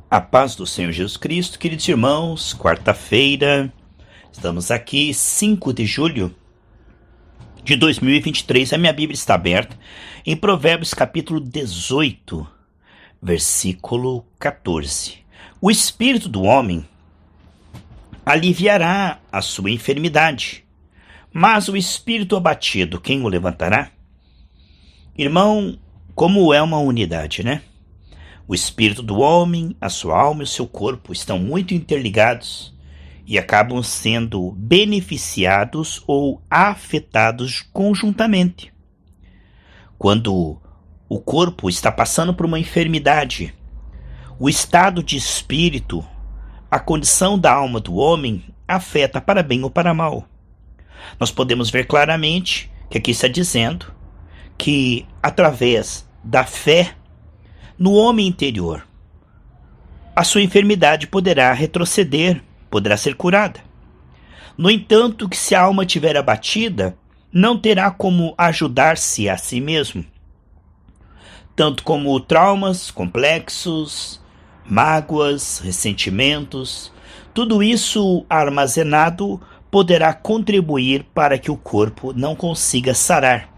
A paz do Senhor Jesus Cristo, queridos irmãos, quarta-feira, estamos aqui, 5 de julho de 2023, a minha Bíblia está aberta em Provérbios capítulo 18, versículo 14. O espírito do homem aliviará a sua enfermidade, mas o espírito abatido, quem o levantará? Irmão, como é uma unidade, né? O espírito do homem, a sua alma e o seu corpo estão muito interligados e acabam sendo beneficiados ou afetados conjuntamente. Quando o corpo está passando por uma enfermidade, o estado de espírito, a condição da alma do homem afeta para bem ou para mal. Nós podemos ver claramente que aqui está dizendo que através da fé no homem interior, a sua enfermidade poderá retroceder, poderá ser curada. No entanto, que se a alma estiver abatida, não terá como ajudar-se a si mesmo, tanto como traumas complexos, mágoas, ressentimentos, tudo isso armazenado poderá contribuir para que o corpo não consiga sarar.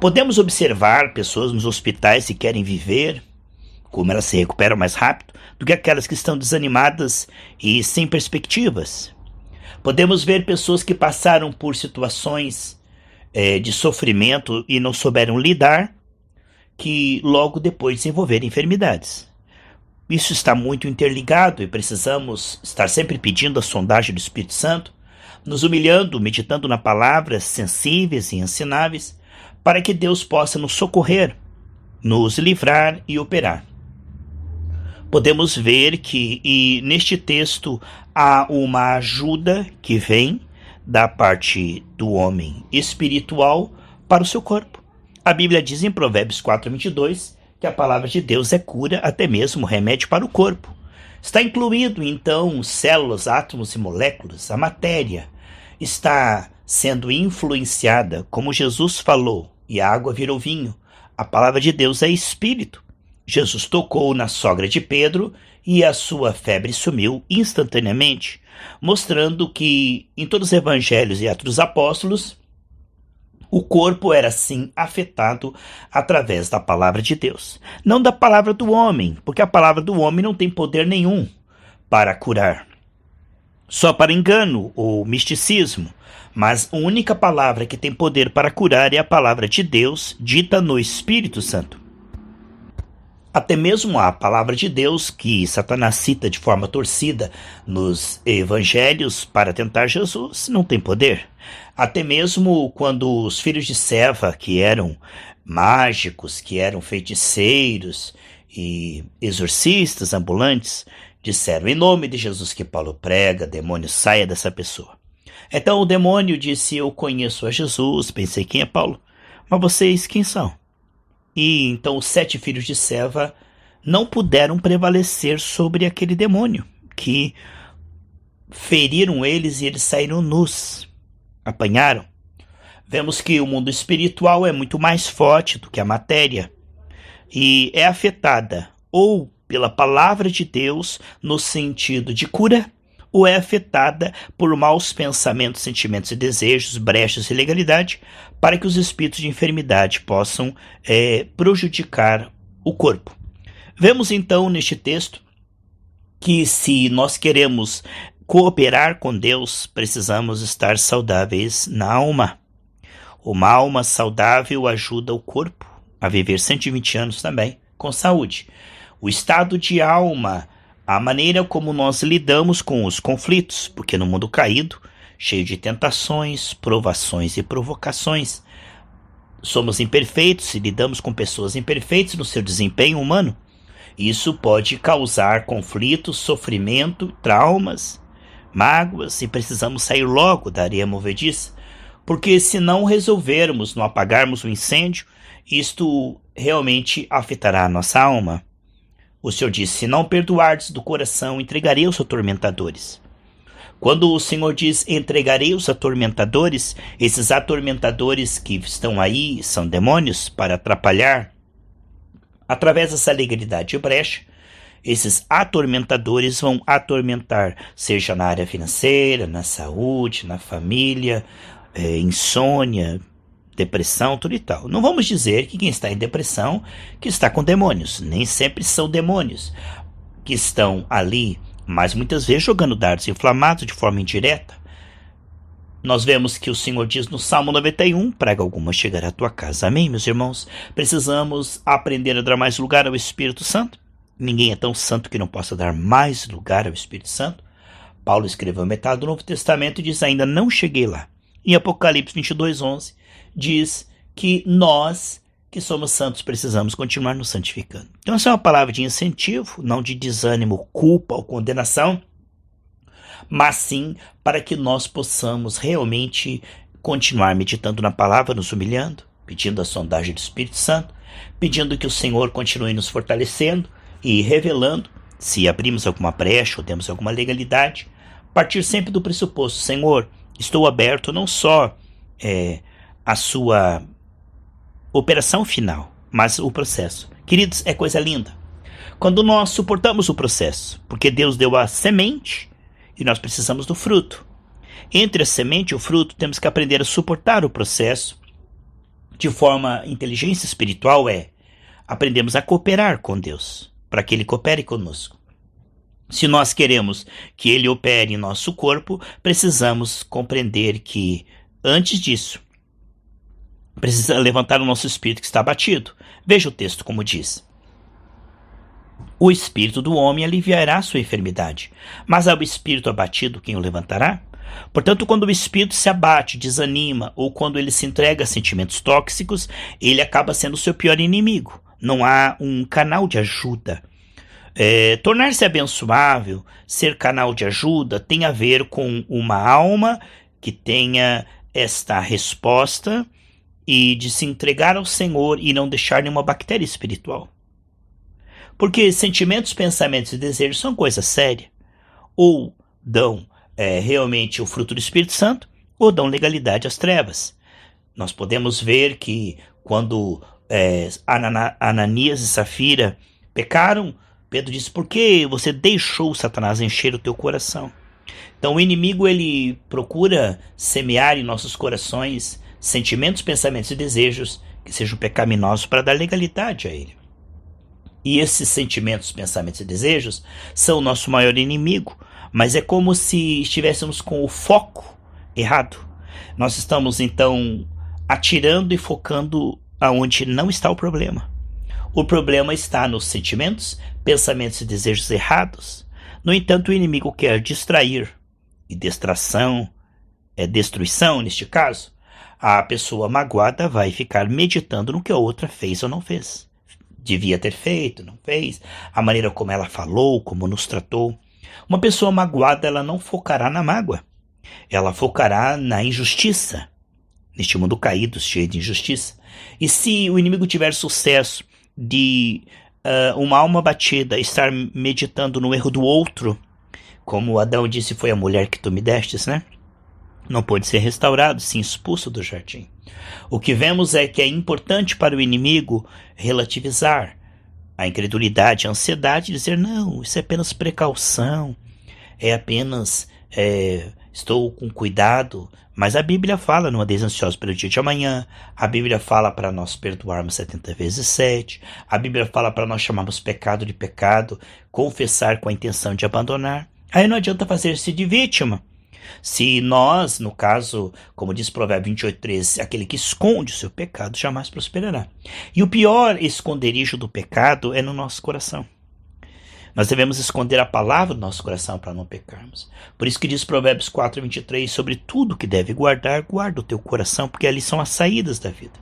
Podemos observar pessoas nos hospitais que querem viver, como elas se recuperam mais rápido do que aquelas que estão desanimadas e sem perspectivas. Podemos ver pessoas que passaram por situações de sofrimento e não souberam lidar, que logo depois desenvolveram enfermidades. Isso está muito interligado e precisamos estar sempre pedindo a sondagem do Espírito Santo, nos humilhando, meditando na palavra, sensíveis e ensináveis, para que Deus possa nos socorrer, nos livrar e operar. Podemos ver que neste texto há uma ajuda que vem da parte do homem espiritual para o seu corpo. A Bíblia diz em Provérbios 4:22 que a palavra de Deus é cura, até mesmo remédio para o corpo. Está incluído então células, átomos e moléculas, a matéria está sendo influenciada, como Jesus falou, e a água virou vinho. A palavra de Deus é espírito. Jesus tocou na sogra de Pedro e a sua febre sumiu instantaneamente, mostrando que em todos os evangelhos e Atos dos Apóstolos, o corpo era sim afetado através da palavra de Deus, não da palavra do homem, porque a palavra do homem não tem poder nenhum para curar, só para engano ou misticismo. Mas a única palavra que tem poder para curar é a palavra de Deus, dita no Espírito Santo. Até mesmo a palavra de Deus, que Satanás cita de forma torcida nos evangelhos para tentar Jesus, não tem poder. Até mesmo quando os filhos de Seva, que eram mágicos, que eram feiticeiros e exorcistas ambulantes, disseram: em nome de Jesus que Paulo prega, demônio, saia dessa pessoa. Então o demônio disse: eu conheço a Jesus. Pensei, quem é Paulo? Mas vocês quem são? E então os 7 filhos de Seva não puderam prevalecer sobre aquele demônio, que feriram eles e eles saíram nus, apanharam. Vemos que o mundo espiritual é muito mais forte do que a matéria e é afetada ou pela palavra de Deus no sentido de cura, ou é afetada por maus pensamentos, sentimentos e desejos, brechas e ilegalidade, para que os espíritos de enfermidade possam prejudicar o corpo. Vemos então neste texto que se nós queremos cooperar com Deus, precisamos estar saudáveis na alma. Uma alma saudável ajuda o corpo a viver 120 anos também com saúde. O estado de alma, a maneira como nós lidamos com os conflitos, porque no mundo caído, cheio de tentações, provações e provocações, somos imperfeitos e lidamos com pessoas imperfeitas no seu desempenho humano. Isso pode causar conflitos, sofrimento, traumas, mágoas, e precisamos sair logo da areia movediça, porque se não resolvermos, não apagarmos o incêndio, isto realmente afetará a nossa alma. O Senhor disse: se não perdoardes do coração, entregarei aos atormentadores. Quando o Senhor diz entregarei os atormentadores, esses atormentadores que estão aí são demônios para atrapalhar. Através dessa legalidade e brecha, Esses atormentadores vão atormentar, seja na área financeira, na saúde, na família, insônia, depressão, tudo e tal. Não vamos dizer que quem está em depressão que está com demônios. Nem sempre são demônios que estão ali, mas muitas vezes jogando dardos inflamados de forma indireta. Nós vemos que o Senhor diz no Salmo 91, praga alguma chegará à tua casa. Amém, meus irmãos? Precisamos aprender a dar mais lugar ao Espírito Santo. Ninguém é tão santo que não possa dar mais lugar ao Espírito Santo. Paulo escreveu metade do Novo Testamento e diz, ainda não cheguei lá. Em Apocalipse 22:11, diz que nós, que somos santos, precisamos continuar nos santificando. Então essa é uma palavra de incentivo, não de desânimo, culpa ou condenação, mas sim para que nós possamos realmente continuar meditando na palavra, nos humilhando, pedindo a sondagem do Espírito Santo, pedindo que o Senhor continue nos fortalecendo e revelando se abrimos alguma brecha ou temos alguma legalidade. Partir sempre do pressuposto, Senhor, estou aberto não só a sua operação final, mas o processo. Queridos, é coisa linda quando nós suportamos o processo, porque Deus deu a semente e nós precisamos do fruto. Entre a semente e o fruto, temos que aprender a suportar o processo de forma inteligência espiritual. Aprendemos a cooperar com Deus, para que Ele coopere conosco. Se nós queremos que Ele opere em nosso corpo, precisamos compreender que, antes disso, precisa levantar o nosso espírito que está abatido. Veja o texto como diz. O espírito do homem aliviará a sua enfermidade, mas ao espírito abatido quem o levantará? Portanto, quando o espírito se abate, desanima, ou quando ele se entrega a sentimentos tóxicos, ele acaba sendo o seu pior inimigo. Não há um canal de ajuda. Tornar-se abençoável, ser canal de ajuda, tem a ver com uma alma que tenha esta resposta e de se entregar ao Senhor e não deixar nenhuma bactéria espiritual. Porque sentimentos, pensamentos e desejos são coisa séria. Ou dão realmente o fruto do Espírito Santo, ou dão legalidade às trevas. Nós podemos ver que quando Ananias e Safira pecaram, Pedro disse, por que você deixou Satanás encher o teu coração? Então o inimigo ele procura semear em nossos corações sentimentos, pensamentos e desejos que sejam pecaminosos para dar legalidade a ele. E esses sentimentos, pensamentos e desejos são o nosso maior inimigo, mas é como se estivéssemos com o foco errado. Nós estamos então atirando e focando aonde não está o problema. O problema está nos sentimentos, pensamentos e desejos errados. No entanto, o inimigo quer distrair, e distração é destruição neste caso. A pessoa magoada vai ficar meditando no que a outra fez ou não fez. Devia ter feito, não fez, a maneira como ela falou, como nos tratou. Uma pessoa magoada, ela não focará na mágoa, ela focará na injustiça, neste mundo caído, cheio de injustiça. E se o inimigo tiver sucesso de uma alma batida estar meditando no erro do outro, como Adão disse, foi a mulher que tu me destes, né? Não pode ser restaurado, sim expulso do jardim. O que vemos é que é importante para o inimigo relativizar a incredulidade, a ansiedade, e dizer, não, isso é apenas precaução, é apenas, estou com cuidado. Mas a Bíblia fala, não andeis ansiosos pelo dia de amanhã, a Bíblia fala para nós perdoarmos 70 vezes 7, a Bíblia fala para nós chamarmos pecado de pecado, confessar com a intenção de abandonar. Aí não adianta fazer-se de vítima. Se nós, no caso, como diz Provérbios 28:13, aquele que esconde o seu pecado jamais prosperará. E o pior esconderijo do pecado é no nosso coração. Nós devemos esconder a palavra do nosso coração para não pecarmos. Por isso que diz Provérbios 4:23, sobre tudo que deve guardar, guarda o teu coração, porque ali são as saídas da vida.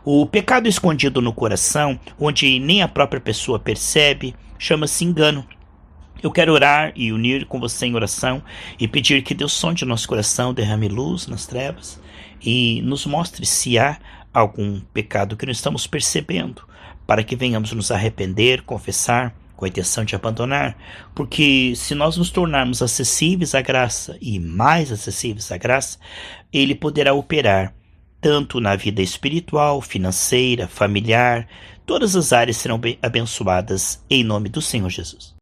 O pecado escondido no coração, onde nem a própria pessoa percebe, chama-se engano. Eu quero orar e unir com você em oração e pedir que Deus sonde o nosso coração, derrame luz nas trevas e nos mostre se há algum pecado que não estamos percebendo, para que venhamos nos arrepender, confessar, com a intenção de abandonar, porque se nós nos tornarmos acessíveis à graça e mais acessíveis à graça, Ele poderá operar tanto na vida espiritual, financeira, familiar, todas as áreas serão abençoadas em nome do Senhor Jesus.